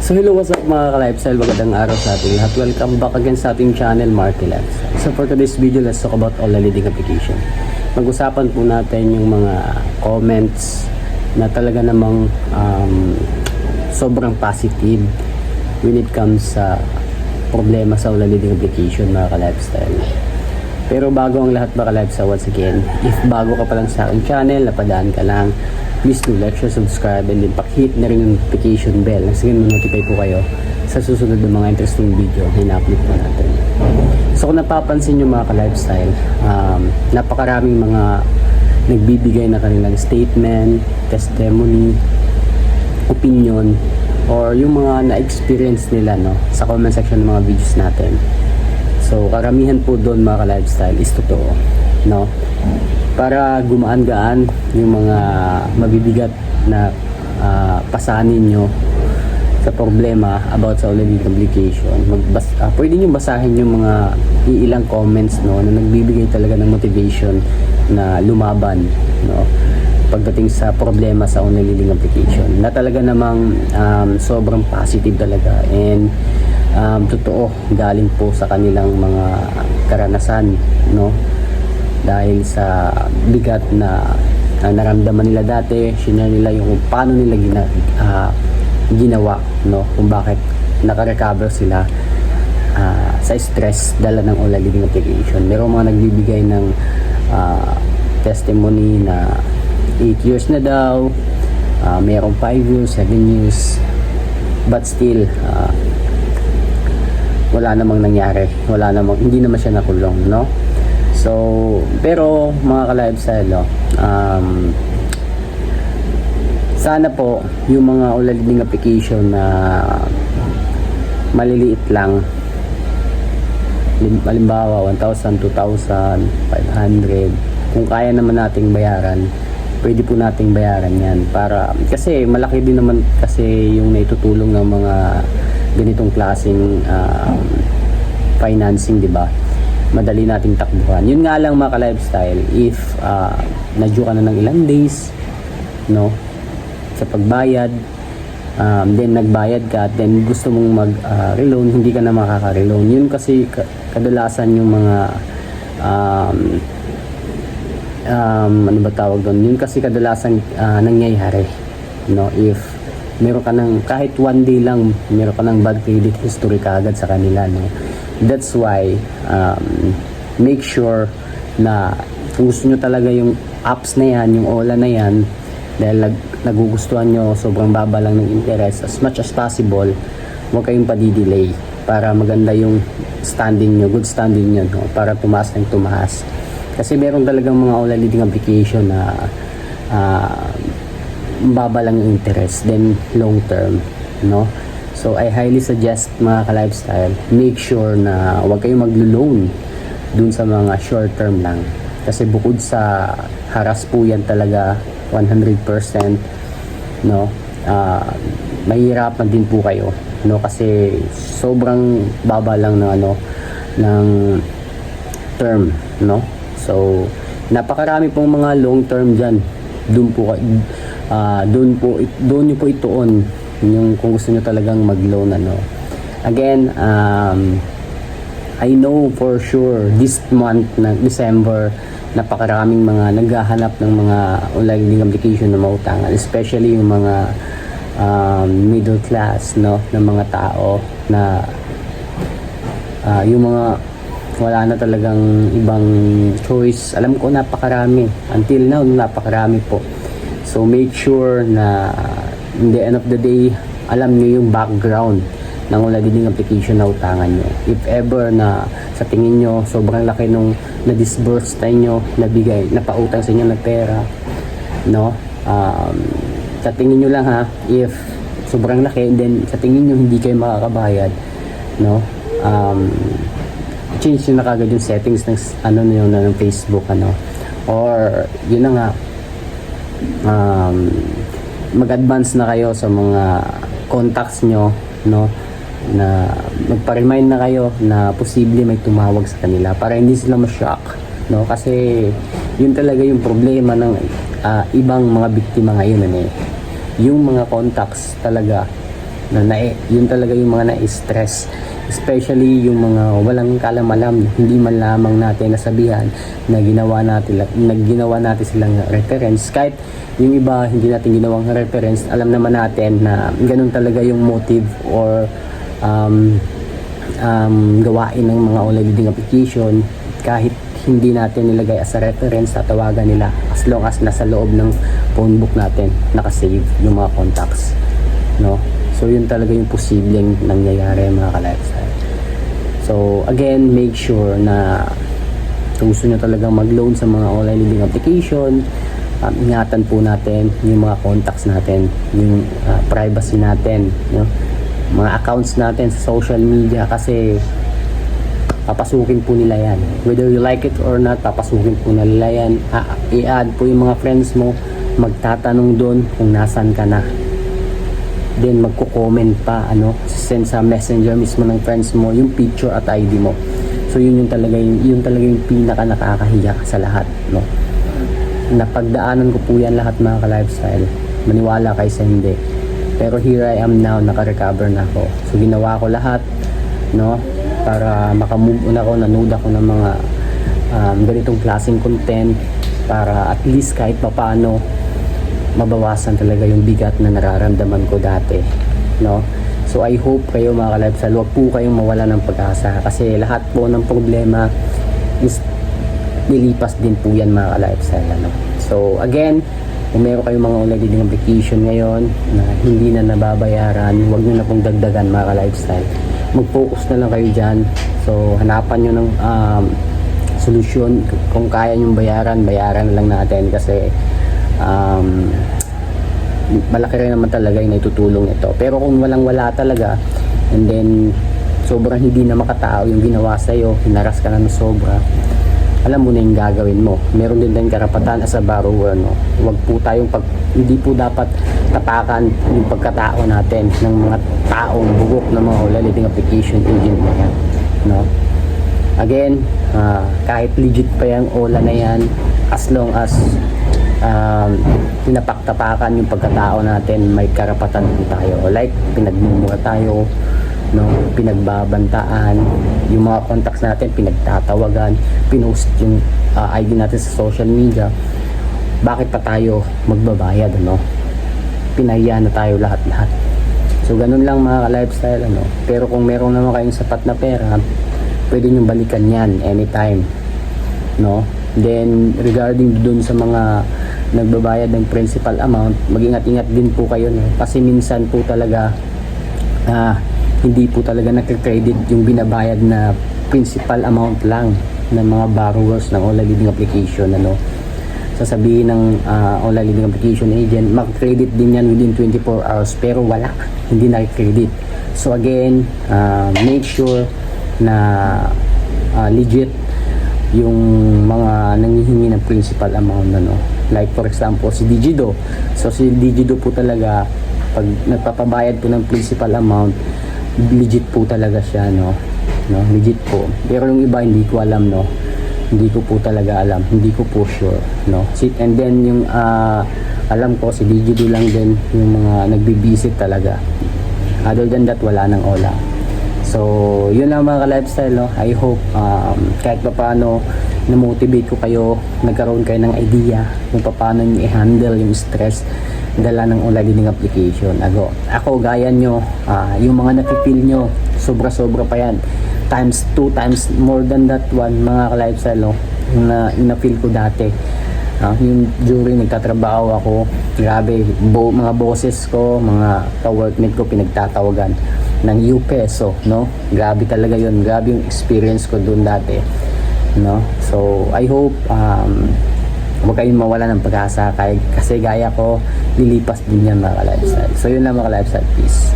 So hello, what's up mga ka-lifestyle, magandang araw sa ating lahat. Welcome back again sa ating channel, Marky Lifestyle. So for today's video, let's talk about all leading application. Mag-usapan po natin yung mga comments na talaga namang sobrang positive when it comes sa problema sa all leading application mga ka-lifestyle. Pero bago ang lahat mga ka-lifestyle, once again, if bago ka pa lang sa aking channel, napadaan ka lang, please do like, share, subscribe, and then pakihit na rin yung notification bell. Nang sige, notify po kayo sa susunod ng mga interesting video na ina-upload po natin. So kung napapansin nyo mga ka-lifestyle, napakaraming mga nagbibigay na kanilang statement, testimony, opinion, or yung mga na-experience nila sa comment section ng mga videos natin. So karamihan po doon mga ka-lifestyle is totoo, para gumaan-gaan yung mga mabibigat na pasanin nyo sa problema about sa online application. Pwede nyo basahin yung mga ilang comments na nagbibigay talaga ng motivation na lumaban pagdating sa problema sa online leading application, na talaga namang sobrang positive talaga and totoo galing po sa kanilang mga karanasan, dahil sa bigat na naramdaman nila dati. Share nila yung paano nila ginawa, kung bakit naka-recover sila sa stress dala ng online leading application. Merong mga nagbibigay ng testimony na 8 years na daw, merong 5 years, 7 years, but still wala namang nangyari, hindi naman siya nakulong, So, pero mga ka-lifestyle, sana po yung mga online leading application na maliliit lang, halimbawa 1,000, 2,000, 500, kung kaya naman nating bayaran, pwede po nating bayaran yan, kasi malaki din naman kasi yung naitutulong ng mga ganitong klaseng financing, di ba? Madali nating takbuhan. Yun nga lang mga ka-lifestyle, if nadyo ka na ng ilang days sa pagbayad, then nagbayad ka, then gusto mong mag-reloan, hindi ka na makaka-reloan. Yun kasi kadalasan yung mga ano ba tawag doon, yun kasi kadalasan nangyayari, if meron ka ng kahit one day lang, meron ka ng bad credit history kaagad sa kanila, That's why make sure na kung gusto nyo talaga yung apps na yan, yung OLA na yan, dahil nagugustuhan nyo, sobrang baba lang ng interest, as much as possible, huwag kayong padidelay para maganda yung standing nyo, good standing nyo, para tumaas ng tumaas. Kasi meron talagang mga OLA leading application na baba lang yung interest, then long term, So I highly suggest mga ka-lifestyle, make sure na huwag kayong maglo-loan dun sa mga short term lang. Kasi bukod sa haras po yan talaga 100%, mahihirapan din po kayo, kasi sobrang baba lang ng ng term, So napakarami pong mga long term diyan. Doon niyo po ituon yung kung gusto nyo talagang mag-loan, Again, I know for sure this month ng December, napakaraming mga naghahanap ng mga online leading application na mautangan, especially yung mga middle class, ng mga tao na yung mga wala na talagang ibang choice. Alam ko napakarami, until now napakarami po. So make sure na in the end of the day, alam nyo yung background ng online leading application na utangan nyo. If ever na sa tingin nyo sobrang laki nung na-disburse nyo, napautang sa inyo na pera, sa tingin nyo lang if sobrang laki, then sa tingin nyo hindi kayo makakabayad, change nyo na kagad yung settings ng ng Facebook, or yun na nga, mag-advance na kayo sa mga contacts nyo, na magpa-remind na kayo na posible may tumawag sa kanila para hindi sila ma-shock, kasi yun talaga yung problema ng ibang mga biktima ngayon, yung mga contacts talaga Yun talaga yung mga na-stress, especially yung mga walang kalam-alam, hindi man lamang natin nasabihan na ginawa natin silang reference. Kahit yung iba hindi natin ginawang reference, alam naman natin na ganun talaga yung motive or gawain ng mga online leading application. Kahit hindi natin nilagay as a reference, tatawagan nila as long as nasa loob ng phone book natin nakasave yung mga contacts, no? So yun talaga yung posibleng nangyayari, mga ka-lifestyle. So again, make sure na kung gusto nyo talagang mag-loan sa mga online leading application, ingatan po natin yung mga contacts natin, yung privacy natin, no? Mga accounts natin sa social media, kasi papasukin po nila yan. Whether you like it or not, papasukin po nila yan. I-add po yung mga friends mo, magtatanong doon kung nasan ka na. Then magko-comment pa, send sa messenger mismo ng friends mo yung picture at ID mo. So yun talaga yung pinaka nakakahiya sa lahat, no? Napagdaanan ko po yan lahat, mga ka-lifestyle. Maniwala kayo sa hindi. Pero here I am now, naka-recover na ako. So ginawa ko lahat, no? Para makamove on ako, nanood ako ng mga ganitong klaseng content, para at least kahit papaano mabawasan talaga yung bigat na nararamdaman ko dati, no? So I hope kayo, mga ka-lifestyle, wag po kayong mawala ng pag-asa, kasi lahat po ng problema is nilipas din po yan, mga ka-lifestyle, So again, kung meron kayong mga online leading application ngayon na hindi na nababayaran, wag nyo na pong dagdagan, mga ka-lifestyle. Mag-focus na lang kayo dyan. So hanapan nyo ng solusyon. Kung kaya nyong bayaran na lang natin, kasi malaki rin naman talaga yung naitutulong ito. Pero kung wala talaga, and then sobrang hindi na makatao yung ginawa sa'yo, hinaras ka na ng sobra, alam mo na yung gagawin mo. Meron din tayong karapatan as a borrower, no? Wag po tayong hindi po dapat tapakan yung pagkatao natin ng mga taong bugok ng mga online leading application agent na yan, no? Again, kahit legit pa yung OLA na yan, as long as tinapaktapakan yung pagkatao natin, may karapatan po tayo. Like, pinagmumura tayo, no, pinagbabantaan, yung mga contacts natin pinagtatawagan, pinost yung ID natin sa social media, bakit pa tayo magbabayad, pinahiya na tayo lahat. So ganun lang, mga ka-lifestyle, pero kung meron naman kayong sapat na pera, pwede nyo balikan yan anytime, no? Then regarding dun sa mga nagbabayad ng principal amount, mag-ingat-ingat din po kayo, no? Kasi minsan po talaga hindi po talaga nagka-credit yung binabayad na principal amount lang ng mga borrowers ng online leading application, sasabihin ng online leading application agent, mag-credit din yan within 24 hours, pero wala, hindi na-credit. So again, make sure na legit yung mga nanghihingi ng principal amount, like for example si Digido. So si Digido po talaga, pag nagpapabayad po ng principal amount, legit po talaga siya, legit po. Pero yung iba hindi ko alam, hindi ko po talaga alam, hindi ko po sure, and then yung alam ko si Digido lang din yung mga nagbi-visit talaga. Other than that, wala nang OLA. So yun lang, mga ka-lifestyle, I hope kahit paano na-motivate ko kayo, nagkaroon kayo ng idea kung paano nyo i-handle yung stress dala ng online leading application. Ako gaya nyo, yung mga napipil nyo, sobra-sobra pa yan, times 2, times more than that one, mga ka-lifestyle, na feel ko dati. Yung during nagtatrabaho ako, grabe, mga bosses ko, mga ka-workmate ko, pinagtatawagan ng U-Peso, grabe talaga yun, grabe yung experience ko dun dati, So I hope huwag kayong mawala ng pag-asa, kasi gaya ko, lilipas din yan, mga ka-lifestyle. So yun lang, mga ka-lifestyle, peace.